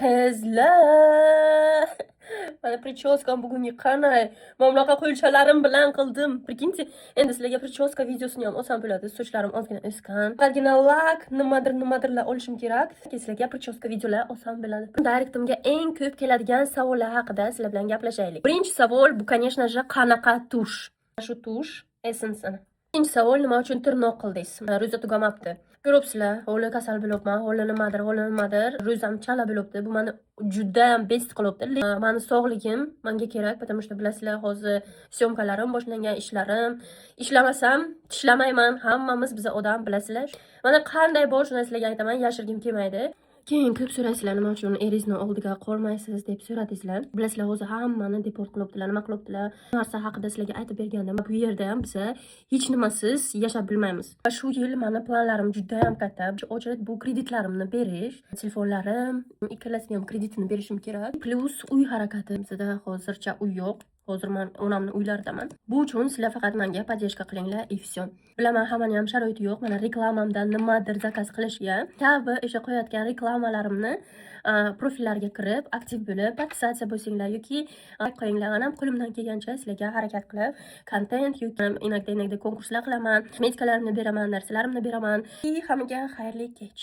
Qizlar, mana prichoskam bugungi qanday? Men bunaqa qo'lchalarim bilan qildim. Прикиньте, endi sizlarga prichoska videosini ham olsam bo'ladi. Sochlarim ozgina o'sgan. Faqatgina lak, nimadirlar olishim kerak. Sizlarga prichoska videolar olsam bo'ladi. Direktimga eng ko'p keladigan savollar haqida sizlar bilan gaplashaylik. Birinchi savol bu, конечно же, qanaqa tush? Shu tush Essence. Ikkinchi savol, nima uchun tirnoq qildingiz? Ro'za tugamabdi. Ko'ryapsizlar, holi kasal bo'libman, holi nimadir, ro'zam chala bo'libdi. Bu meni juda ham best qilyapti. Meni sog'ligim menga kerak, потому что bilasizlar, hozir syomkalarim boshlangan, ishlarim. Ishlamasam tishlamayman. Hammamiz biz odam, bilasizlar. Mana qanday bor, shuni sizlarga aytaman, yashirgim kelmaydi. Keyin ko'p so'raysizlar, nima uchun eringizni oldiga qolmaysiz deb so'radingizlar. Bilasizlar, hozir hammani deport qilyaptilar, nima qilyaptilar. Narsa haqida sizlarga aytib bergandim. Bu yerda ham biz hech nimasiz yashab bilmaymiz. Va shu yil meni planlarim juda ham katta. Ochilib bu kreditlarimni berish, telefonlarim, ikkalasiga ham kreditini berishim kerak. Plus uy harakati. Bizda hozircha uy yo'q. Hozir men onamning uylaridaman. Bu uchun sizlar faqat menga podдержка qilinglar и всё. Bilaman, hammani ham sharoiti yo'q. Mana reklamamdan nimadir zakaz qilishga, kabi o'sha qo'yayotgan reklamalarimni profillariga kirib, aktiv bo'lib, podpisatsiya bo'lsinglar yoki qo'yinglar. Men ham qo'limdan kelgancha sizlarga harakat qilib, kontent yoki inakda konkurslar qilaman, kosmetikalarni beraman, narsalarimni beraman. Hammaga xayrli kech.